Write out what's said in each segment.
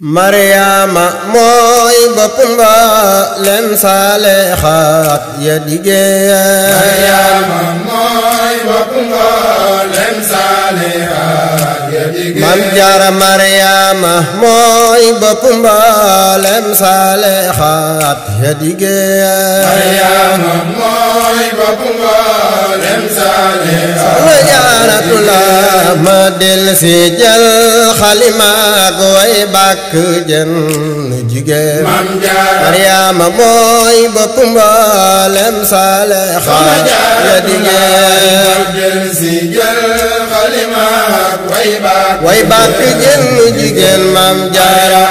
Mariama mooy boppam mboolem saalixaat ya diggéey. Mariama mooy boppam mboolem saalixaat ya diggéey. Maam Jaara Mariama mooy boppam mboolem saalixaat ya diggéey. Mariama mooy boppam mboolem saalixaat. Soxna Jaaratullah ma del si jël xalimaak way bàkk jën jigéen. Maam Jaara Mariama mooy boppam mboolem saalixaat ya diggéey. way bàkk jën jigéen Maam Jaara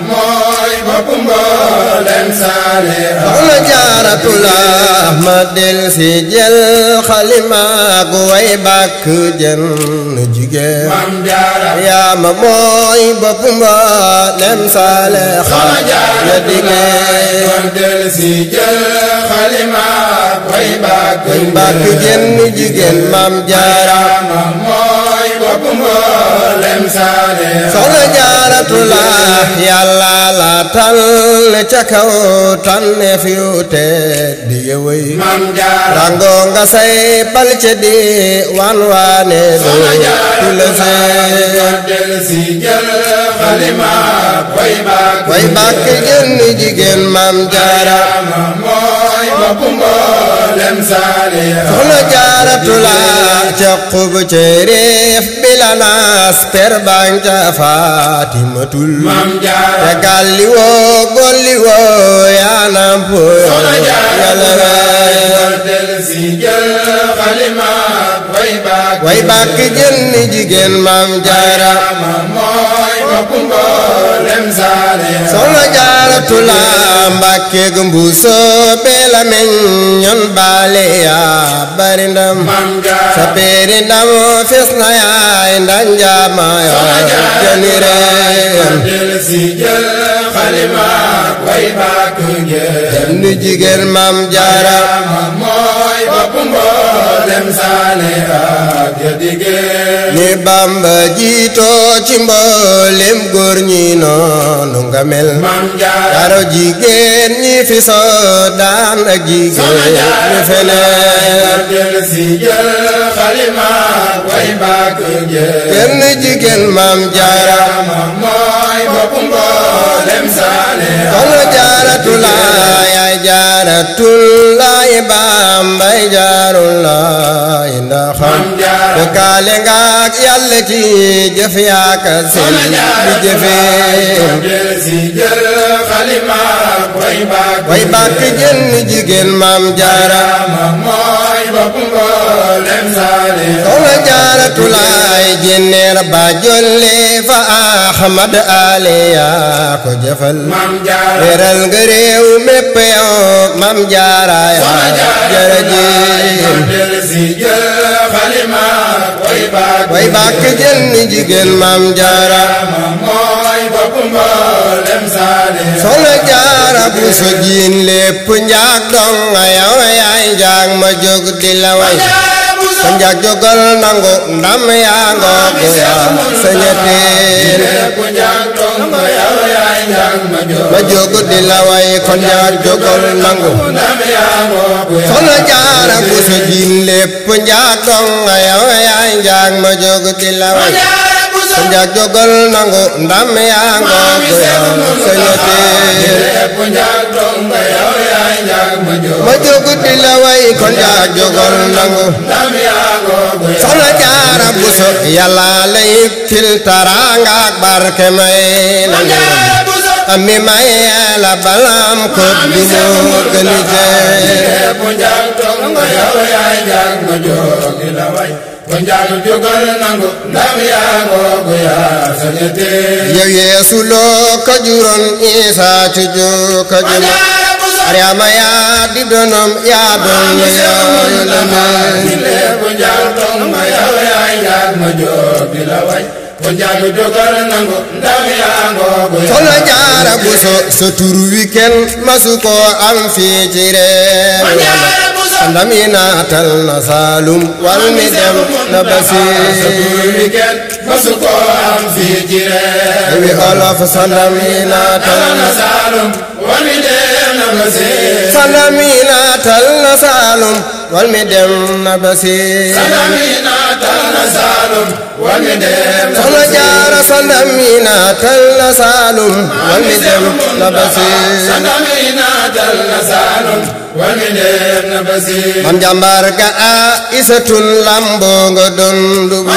mooy boppam mboolem saalixaat. Soxna Jaaratullah ma del si jël xalimaak way bàkk jën jigéen. Maam Jaara Mariama mooy boppam mboolem saalixaat ya diggéey. way bàkk jën jigéen Maam Jaara mooy boppam mboolem saalixaat. Soxna Jaaratullah yàlla la tànn ca kaw tànneef yu tedd ya wey. Maam Jaara rango nga say pal ca di wan waane do tula way bàkk jën jigéen Maam Jaara mooy boppam mboolem saalixaat. Soxna Jaaratullah ca xub ca réef bi la naas per bang ca Faatimatul. Maam Jaara te gàlli woo golli woo yaa namp Soxna Jaara way bàkk jën jigéen Maam Jaara mooy boppam mboolem saalixaat. Soxna Jaaratullah Mbàkke Mbuuso bee la meññoon baale yaa bari ndam. Maam Jaara sa peeri ndam fees na yaay ndanjaama yoo jëni reen jën jigéen Maam Jaara mooy boppam mboolem saalixaat ya diggéey. ni Bamba jiitoo ci mboolem góor ñi noonu nga mel. Maam Jaara yaro jigéen ñi fi soo daan ak jigéen ñi feneen. kenn jigéen Maam Jaara mooy boppam mboolem saalixaat. Soxna Jaaratullah yaay Jaaratullah Bambay Jaarullah ndaxam te kaale nga ak Yàlla ci jëf yaaka seen di jëfee. way bàkk jën jigéen Maam Jaara mooy boppam mboolem saalixaat. Soxna Jaaratullah jenneer ba jolle fa Ahmad ale yaa ko jëfal. Maam Jaara weeral nga réew mépp yow Maam Jaara yaa jërëjëf. way bàkk jën jigéen Maam Jaara mooy boppam mboolem saalixaat. Soxna Jaara bu so jiin lépp njaag dong yow yaay njaag ma jóg di la way. sa njaag jógal nangu ndam yaa ngoogu yaa sañateen. ma jóg di la way kon njaag jógal nangu. Soxna Jaara bu so jiin lépp njaag dong yow yaay njaag ma jóg di la way. sa njaag jógal nangu ndam yaa ngoogu yaa sañateen. ma jóg di la way kon njaag jógal nangu. Soxna Jaara Buso Yàlla lay fil taraanga ak barke may la ami may la balam ko du mu gën yow Yeesu loo ko juróon Isaa ci ju ko juma Mariama yaa di donom yaa doon yow la Soxna Jaara Buso sa tur wi kenn masu ko am fii ci réew sandam yi naatal na Saalum wal mi dem na Basiir masu ko am fii ci réew wi olof sandam yi naatal na Saalum wal mi dem na Basiir sandam yi naatal na Saalum wal mi dem na Basiir sandam yi naatal na Saalum wal mi dem na Soxna Jaara sandam yi naatal na Saalum wal mi dem na Basiir sandam yi naatal na Saalum wal mi dem na Basiir mam jàmbaar ga a isatun lambo nga doon dubu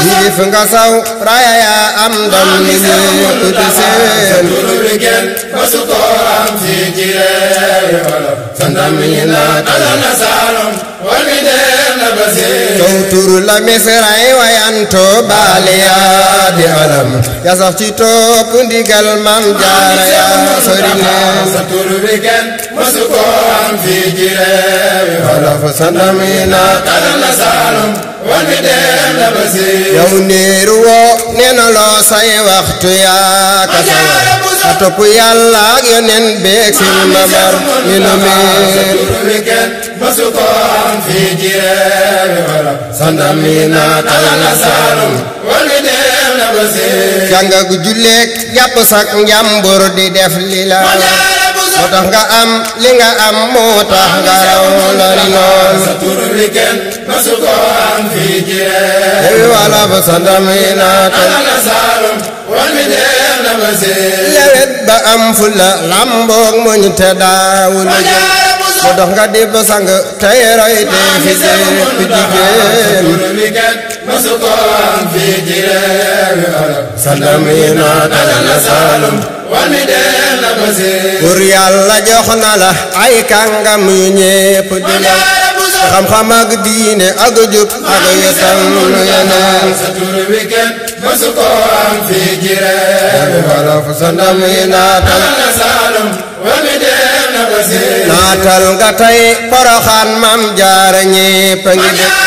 yilif nga saw raaya yaa am ndam ni ñépp di seen turu wi kenn masu ko am fii ci réew olof sandam yi naatal na Saalum wal mi dem na Basiir tow turu la misray wayanto baale yaa di alam ya sax ci topp ndigal mam jaara yaa sori leen sa turu wi kenn masu ko am fii ci réew olof sandam yi naatal na Saalum wal mi dem na Basiir yow niiru woo nee na loo say waxtu yaa ka sawar a topp yàlla ak yoneen beeg sin mamar ñu nu miin turu wi kenn masu ko am fii ci réew olof sandam yi naatal na Saalum wal mi dem na Basiir jàng gu julleek jàpp sak njàmbur di def li la moo tax nga am li nga am moo tax nga raw lori noon sa turu wi kenn masu ko am fii ci réew ewi wala ba sandam yi naatal na Saalum wal mi dem na Basiir lewet ba am fulla lamboog muñ te daawul moo tax nga dib sang tey roy te fi jépp jigéen turu wi kenn masu ko am fii ci réew olof sandam yi naatal na Saalum wal mi dem na Basiir pour yàlla jox na la ay kàngam yu ñépp di la xam-xam ak diine ak jub ak yësal yeneen sa turu wi kenn masu ko am fii ci réew wolof sandam yi naatal na Saalum wal mi dem na Basiir naatal nga tey Poroxaan mam jaara ñépp a ngi dëkk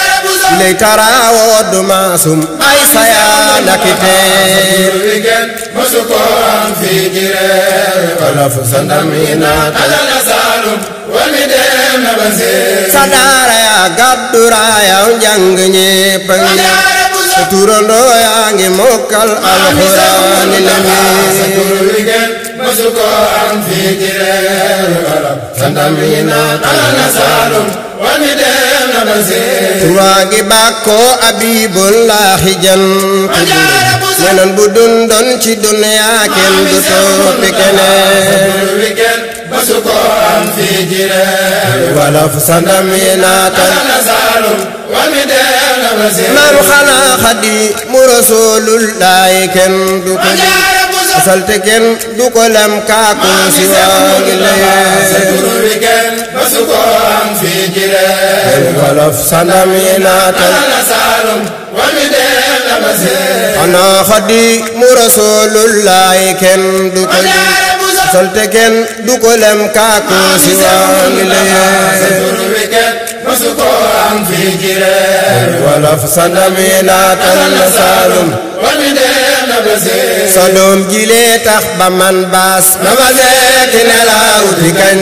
lay taraawoo du maasum ay sayaan ak teen turu wi kenn masu ko am fii ci réew wolof sandam yi naatal na Saalum wal mi dem na Basiir sa daara yaa gàddu raayaw njàng ñépp a ngi sa turandoo yaa ngi mokkal alxuraan ni sa lemi turu wi kenn masu ko am fii ci réew olof sandam yi naatal na Saalum wal mi dem na Basiir turaa gi bàkkoo abibullaahi jant neneen bu dundoon ci duniyaa kenn du toppi keneen turu wi kenn masu ko am fii ci réew wolof sandam yi naatal na Saalum wal mi dem na Basiir maam xanaa Xaadimu Rasuulullaahi kenn du ko lim salte kenn du ko lem kaaku si waa ngi sa layee turu wi kenn masu ko am fii ci réew wolof sandam yi naatal na Saalum wal mi dem na Basiir xanaa Xaadimu Rasuulullaahi kenn du ko lim salte kenn du ko lem kaaku si waa ngi sa layee turu wi kenn masu ko am fii ci réew wolof sandam yi naatal na Saalum wal mi dem na Basiir sa doom jilee tax ba man baas na ma seeti nelaw di kañ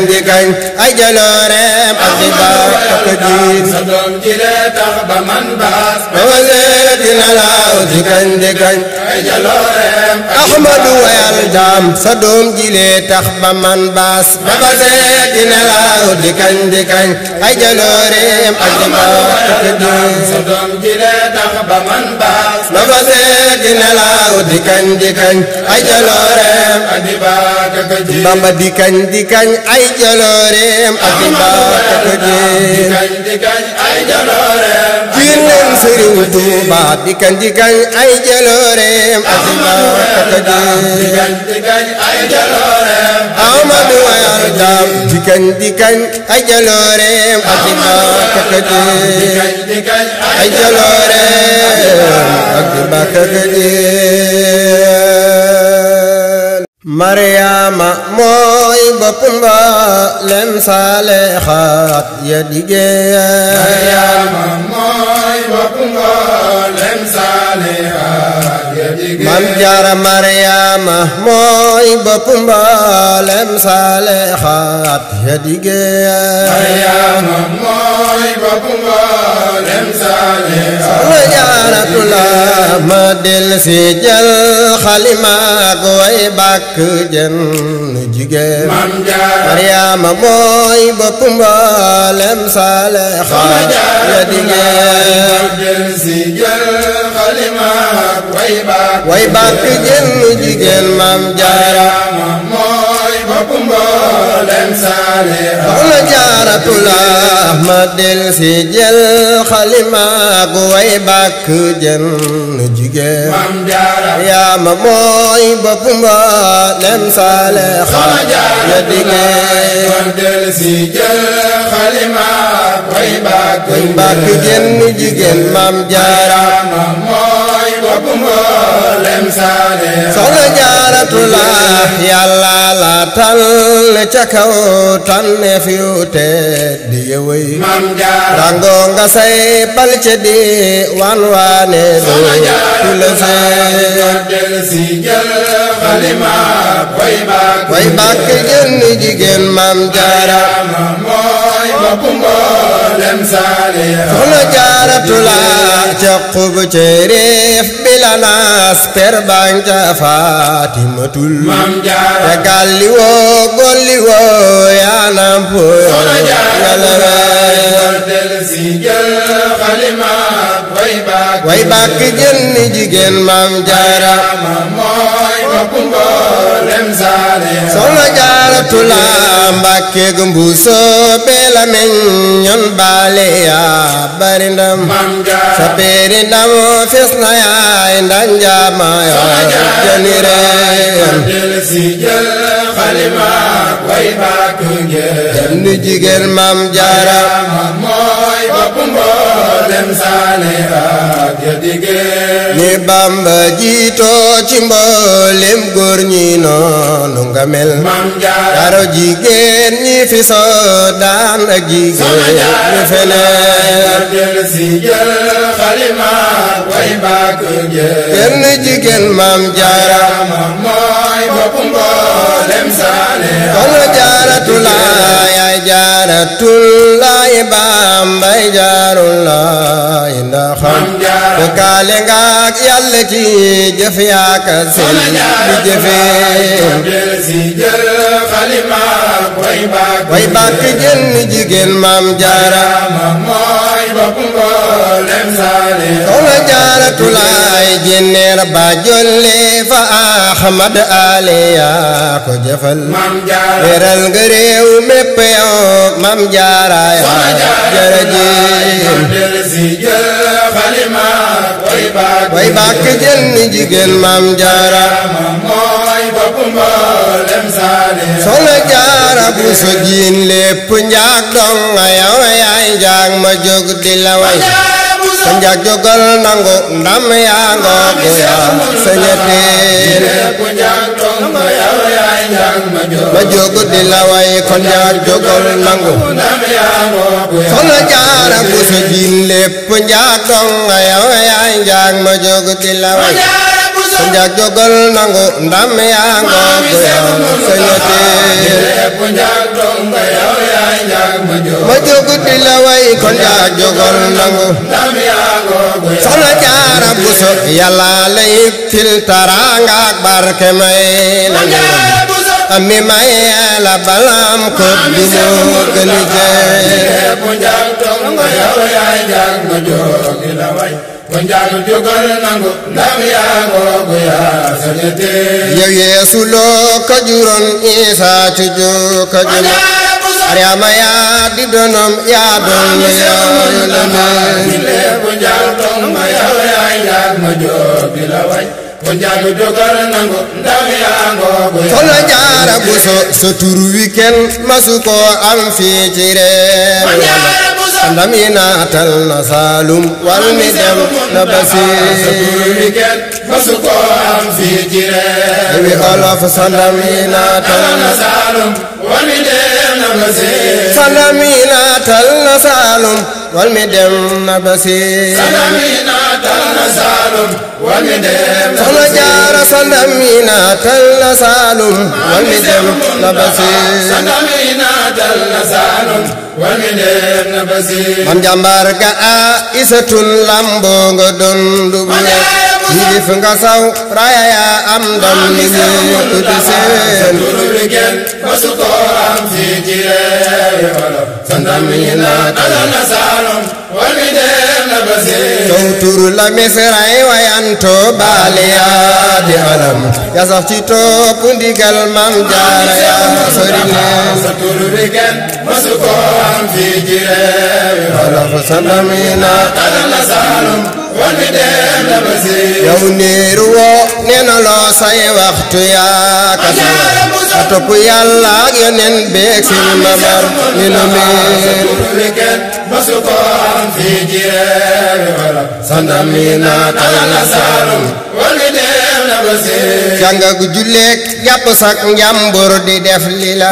ay jalooreem ak di baax ak diin sa doom ji lee tax ba man baas na ma seeti nelaw di kañ ay jalooreem Ahmadu wayal daam sa doom jilee tax ba man baas na ma seeti nelaw di kañ ay jalooreem ak di baax ak diin sa doom ji lee tax ba man baas na ma seeti nelaw di kañ ay jalooreem ak di baak ak ji Bamba di kañ ay jalooreem ak di baax ak diin di kañ ay jalooreem jiin leen Sëriñ Tuuba di kañ ay jalooreem ak di baax ak diin di kañ ay jalooreem Ahmadu wayal daam di kañ ay jalooreem ak di baax ak diin di kañ ay jalooreem ak di baax ak diin Mariama mooy bopp mboolem saalihaat ya diggéey Mariama mooy bopp mboolem saalihaat ya diggéey Maam Jaara Mariama mooy bopp mboolem saalixaat ya digéey Mariama mooy bopp mboolem saalixaat Soxna Jaaratullah ma del si jël xalimaak way bàkk jën jigéen Maam Jaara Mariama mooy bopp mboolem saalixaat ya digéey way bàkk jën jigéen Maam Jaara mooy bopp mboolem saalixaat Soxna Jaaratullah ma del si jël xalimaak way bàkk jën jigéen Maam Jaara Mariama mooy bopp mboolem saalixaat ya digéey way bàkk jën jigéen Maam Jaara Soxna Jaaratullah Yàlla la tànn ca kaw tànneef yu tedd di yewey rango nga say pal ca di wan waane do tula see way bàkk jën jigéen Maam Jaara Soxna Jaaratullah ca xub ca réef bilanaas per bang ca Faatimatul te galli woo golli woo yaa nampo way bàkk jën jigéen Maam Jaara Soxna Jaaratullah Mbàkke Mbuuso bela meñ ñon baale yaa bari ndam sa peeri ndam fees na yaay ndanjaama yaa jëni reen jën jigéen Maam Jaara ni Bamba jiitoo ci mboolem góor ñi noonu nga mel yaro jigéen ñi fi soo daan ak jigéen ñi feneen kenn jigéen Maam Jaara Soxna Jaaratullah yaay Jaaratullah Bambay Jaarullah ndaxam ko kaale nga ak Yàlla ci jëf yaaka seen di jëfee way bàkk jën jigéen Maam Jaara Soxna Jaaratullah jenneer ba jolle fa Ahmad Ale yaa ko jëfal weeral nga réew mépp yow Maam Jaara yaa jërëjëf way bàkk jën jigéen Maam Jaara Soxna Jaara bu so jiin lépp njaag dong yow yaay njaag ma jóg di la way sa njaag jógal nangu ndam yaa ngoogu yaa sañateen ma jóg di la way kon njaag jógal nangu Soxna Jaara bu so jiin lépp njaag dong yow yaay njaag ma jóg di la way sa njaag jógal nangu ndam yaa ngoogu yaa sañateen ma jóg di la way kon njaag jógal nangu Soxna Jaara Buso Yàlla lay til taraanga ak barke may la ami may la balam ko du mu gën yow Yeesu loo ko juróon Isa ci ju ko juróon Mariama yaa di donom yaa doon yooyu la Soxna Jaara Buso sa tur wi kenn masu ko am fii ci réew ndam yi naatal na Saalum wal mi dem na Basiir wi Olof sa ndam yi naatal na Saalum wal mi dem na Basiir sa ndam yi naatal na Saalum wal mi dem na Basiir Saalum wal mi dem Soxna Jaara sandam mi naatal na Saalum wal mi dem na Basiir sandam mi naatal na Saalum wal mi dem na Basiir Mam jàmbaar ga Aysatun lambo nga dondu bu yilif nga saw raaya yaa am ndam ni ñépp di seen turu wi kenn masu ko am fii ci réewi Wolof sandam mi naatal na Saalum wal mi dem na Basiir sow turu la misray wayanto baale yaa di alam ya sax ci topp ndigal Mam Jaara yaa sori leen sa turu wi kenn masu ko am fii ci réewi Wolof sandam mi naatal na Saalum wal mi dem na Basiir yow niiru woo nee na loo say waxtu yaa ka a topp Yàlla ak Yonent beeg Sëñ Mamar ni nu meen turu wi kenn masu ko am fii ci réewi Wolof sandam mi naatal na Saalum wal mi dem na Basiir jàng ak julleek jàpp sak njàmbur di def li la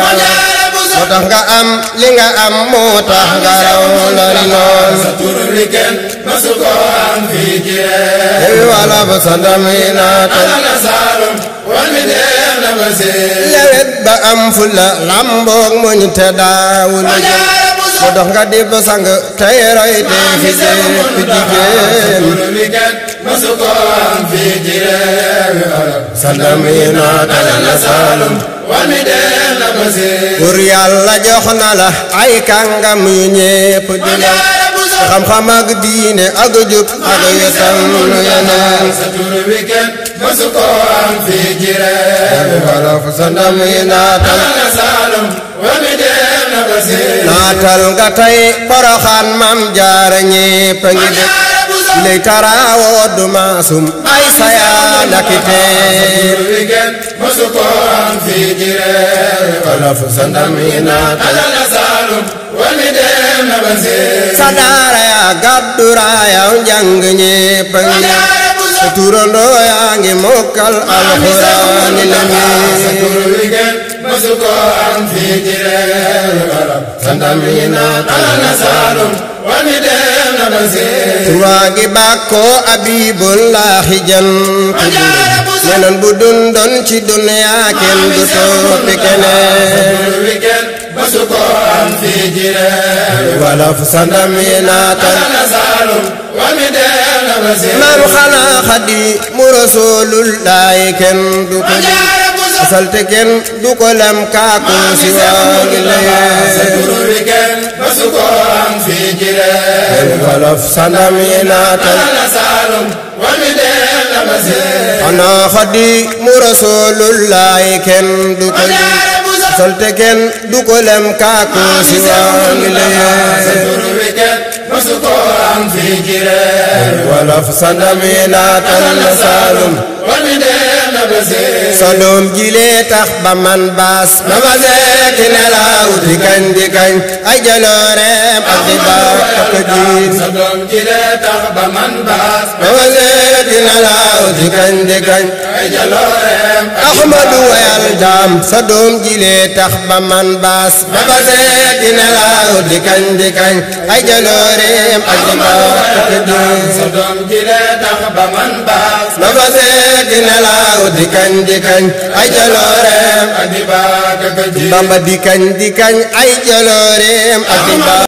moo tax nga am li nga am moo tax nga raw lori noon sa turu wi kenn masu ko am fii ci réewi Wolof sandam mi naatal na Saalum wal mi dem na Basiir lewet ba am fulla lamboog muñ te daawul moo tax nga di ba sang tey roy te fi jépp jigéen turu wi kenn masu ko am fii ci réewi Wolof sandam mi naatal na Saalum wal mi dem na Basiir pour Yàlla jox na la ay kàngam yu ñépp di la xam-xam ak diine ak jub ak yëtam yeneen sa turu wi kenn masu ko am fii ci réewi Wolof sandam mi naatal na Saalum wal mi dem na Basiir naatal nga tey Poroxaan Mam Jaara ñépp a ngi def lay taraawoo du maasum ay sayaan ak teen turu wi kenn masu ko am fii ci réewi Wolof sandam mi naatal na Saalum wal mi dem na Basiir sa daara yaa gàddu raayaw njàng ñépp a ngi def sa turandoo yaa ngi mokkal alxuraan ni la sa turu wi kenn masu ko am fii ci réewi Wolof sandam mi naatal na Saalum wal mi dem na Basiir turwaa gi bàkkoo Abibullaahi jant bi neneen bu dundoon ci duniyaa kenn du toppi keneen turu wi kenn masu ko am fii ci réewi Wolof sandam mi naatal na Saalum wal mi dem na Basiir Maam xanaa Xaadimu Rasuulullaahi kenn du ko lim salte kenn du ko lem kaaku si waa ngi sa layee turu wi kenn masu ko am fii ci réewi Wolof sandam mi naatal na Saalum wal mi dem na Basiir xanaa Xaadimu Rasuulullaahi kenn du ko lim salte kenn du ko lem kaaku si waa ngi sa layee turu wi kenn masu ko am fii ci réewi Wolof sandam mi naatal na Saalum wal mi dem na Basiir sa doom jilee tax ba man baas ba ma seeti nelaw di kañ ay jalooreem ak di baax ak diin sa doom ji lee tax ba man baas ba ma seeti nelaw di kañ ay jalooreem Ahmadu wayal jaam sa doom jilee tax ba man baas ba ma seeti nelaw di kañ ay jalooreem ak di baax ak diin sa doom ji lee tax ba man baas ba ma seeti nelaw di kañ ay jalooreem ak di baak ak ji Bamba di kañ ay jalooreem ak di baax